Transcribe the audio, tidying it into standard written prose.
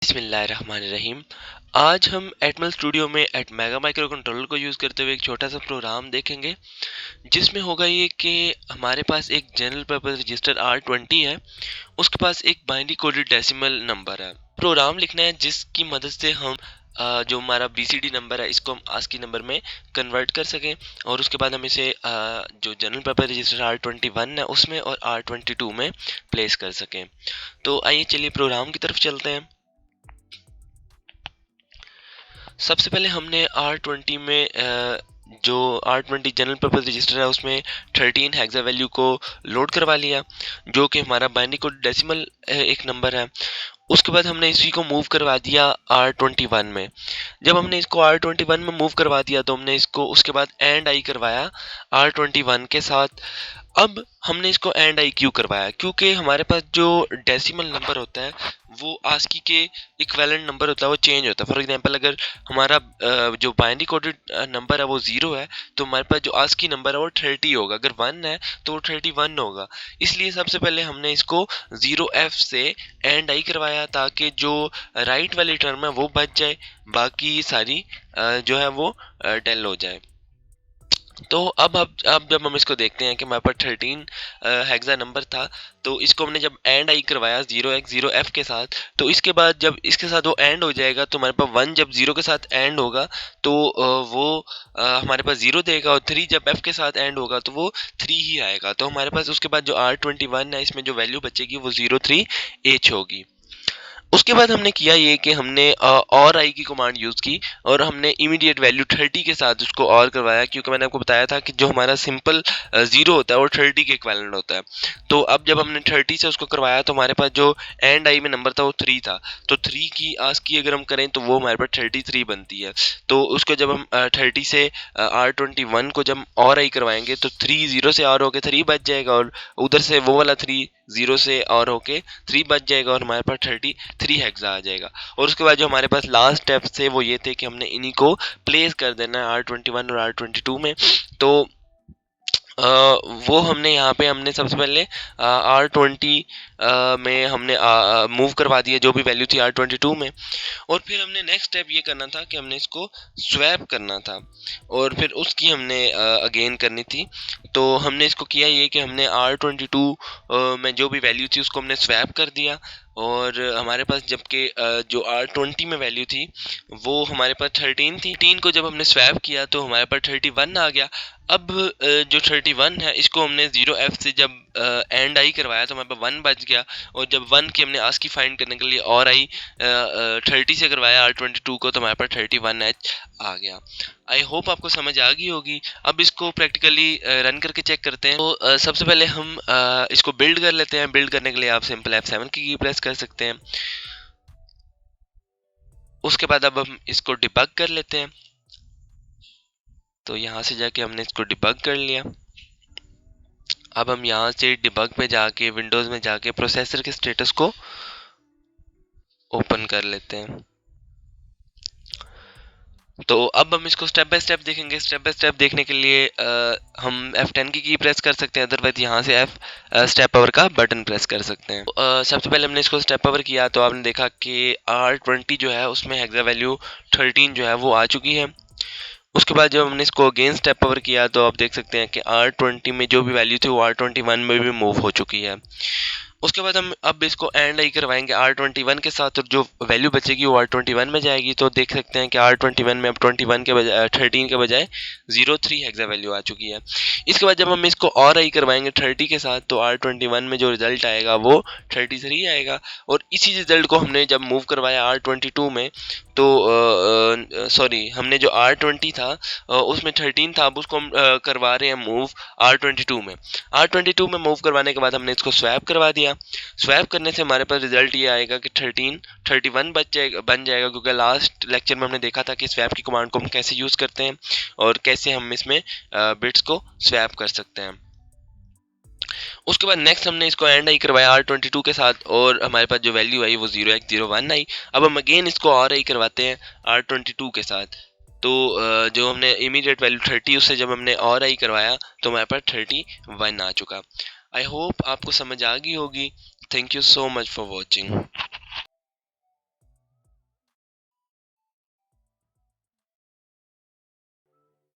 बिस्मिल्लाहिर्रहमानिर्रहीम। आज हम एटमल स्टूडियो में एट मेगा माइक्रो कंट्रोलर को यूज़ करते हुए एक छोटा सा प्रोग्राम देखेंगे, जिसमें होगा ये कि हमारे पास एक जनरल पर्पस रजिस्टर R20 है। उसके पास एक बाइनरी कोडेड डेसिमल नंबर है। प्रोग्राम लिखना है जिसकी मदद से हम जो हमारा BCD नंबर है इसको हम ASCII नंबर में कन्वर्ट कर सकें, और उसके बाद हम इसे जो जनरल पर्पस रजिस्टर R21 है उसमें और R22 में प्लेस कर सकें। तो आइए चलिए प्रोग्राम की तरफ चलते हैं। सबसे पहले हमने R20 में जो R20 जनरल पर्पस रजिस्टर है उसमें 13 हेक्सा वैल्यू को लोड करवा लिया, जो कि हमारा बाइनरी कोड डेसिमल एक नंबर है। उसके बाद हमने इसी को मूव करवा दिया R21 में। जब हमने इसको R21 में मूव करवा दिया तो हमने इसको उसके बाद एंड आई करवाया R21 के साथ। अब हमने इसको एंड आई क्यों करवाया? क्योंकि हमारे पास जो डेसिमल नंबर होता है वो ASCII के इक्विवेलेंट नंबर होता है, वो चेंज होता है। फॉर एग्जांपल अगर हमारा जो बाइनरी कोडेड नंबर है वो 0 है तो हमारे पास जो ASCII नंबर है वो 30 होगा। अगर 1 है तो वो 31 होगा। इसलिए सबसे पहले हमने इसको 0F से एंड आई करवाया ताकि जो राइट वाली टर्म है वो बच जाए, बाकी सारी जो है वो डेल हो जाए। तो अब जब हम इसको देखते हैं कि हमारे पास 13 हेक्सा नंबर था, तो इसको हमने जब एंड आई करवाया 0x0f के साथ, तो इसके बाद जब इसके साथ वो एंड हो जाएगा तो हमारे पास 1 जब 0 के साथ एंड होगा तो वो हमारे पास 0 देगा, और 3 जब f के साथ एंड होगा तो वो 3 ही आएगा। तो हमारे पास उसके बाद जो R21 है इसमें जो वैल्यू बचेगी वो 03H होगी। उसके बाद हमने किया ये कि हमने और आई की कमांड यूज़ की और हमने इमीडिएट वैल्यू 30 के साथ उसको और करवाया, क्योंकि मैंने आपको बताया था कि जो हमारा सिंपल 0 होता है वो 30 के इक्विवेलेंट होता है। तो अब जब हमने 30 से उसको करवाया तो हमारे पास जो एंड आई में नंबर था वो 3 था। तो 3 की ASCII अगर हम करें तो वो हमारे पास 33 बनती है। तो उसको जब हम 30 से R21 को जब और आई करवाएंगे तो 3 0 से और होके 3 बच जाएगा, और उधर से वो वाला 3 0 से और होके 3 बच जाएगा, और हमारे पास 33 हेक्सा आ जाएगा। और उसके बाद जो हमारे पास लास्ट स्टेप थे वो ये थे कि हमने इन्हीं को प्लेस कर देना है R21 और R22 में। तो वो हमने यहाँ पे हमने सबसे पहले R20 में हमने मूव करवा दिया जो भी वैल्यू थी R22 में, और फिर हमने नेक्स्ट स्टेप ये करना था कि हमने इसको स्वैप करना था, और फिर उसकी हमने अगेन करनी थी। तो हमने इसको किया ये कि हमने R22 में जो भी वैल्यू थी उसको हमने स्वैप कर दिया, और हमारे पास जबकि जो R20 में वैल्यू थी वो हमारे पास 13 थी। 13 को जब हमने स्वैप किया तो हमारे पास 31 आ गया। अब जो 31 है इसको हमने 0F से जब एंड आई करवाया तो हमारे पास 1 बच गया, और जब 1 की हमने ASCII फाइंड करने के लिए और आई 30 से करवाया R22 को तो हमारे पास 31H आ गया। आई होप आपको समझ आ गई होगी। अब इसको प्रैक्टिकली रन करके चेक करते हैं। तो सबसे पहले हम इसको बिल्ड कर लेते हैं। बिल्ड करने के लिए आप सिंपल F7 की प्रेस कर सकते हैं। उसके बाद अब हम इसको डिबग कर लेते हैं। तो यहाँ से जाके हमने इसको डिबग कर लिया। अब हम यहाँ से डिबग में जाके विंडोज़ में जाके प्रोसेसर के स्टेटस को ओपन कर लेते हैं। तो अब हम इसको स्टेप बाय स्टेप देखेंगे। स्टेप बाय स्टेप देखने के लिए हम F10 की प्रेस कर सकते हैं, अदरवाइज यहाँ से स्टेप पावर का बटन प्रेस कर सकते हैं। सबसे पहले हमने इसको स्टेप पावर किया तो आपने देखा कि R20 जो है उसमें हेक्सा वैल्यू 13 जो है वो आ चुकी है। उसके बाद जब हमने इसको अगेन स्टेप पावर किया तो आप देख सकते हैं कि R20 में जो भी वैल्यू थी वो R21 में भी मूव हो चुकी है। उसके बाद हम अब इसको एंड आई करवाएंगे R21 के साथ, और जो वैल्यू बचेगी वो R21 में जाएगी। तो देख सकते हैं कि R21 में अब 21 के बजाय 13 के बजाय 03 हेक्सा वैल्यू आ चुकी है। इसके बाद जब हम इसको और आई करवाएंगे 30 के साथ तो R21 में जो रिजल्ट आएगा वो 33 आएगा। और इसी रिजल्ट को हमने जब मूव करवाया R22 में तो सॉरी हमने जो R20 था उसमें 13 था, अब उसको हम करवा रहे हैं मूव R22 में। R22 में मूव करवाने के बाद हमने इसको स्वैप करवा दिया। स्वैप करने से हमारे पास रिजल्ट ये आएगा कि 31 बन जाएगा, क्योंकि लास्ट लेक्चर में हमने देखा था कि स्वैप की कमांड को हम कैसे यूज़ करते हैं और कैसे हम इसमें बिट्स को स्वैप कर सकते हैं। उसके बाद नेक्स्ट हमने इसको एंड आई करवाया R22 के साथ, और हमारे पास जो वैल्यू आई वो 0x01 आई। अब हम अगेन इसको और आई करवाते हैं R22 के साथ। तो जो हमने इमीडिएट वैल्यू 30 उससे जब हमने और आई करवाया तो हमारे पास 31 आ चुका। आई होप आपको समझ आ गई होगी। Thank you so much for watching.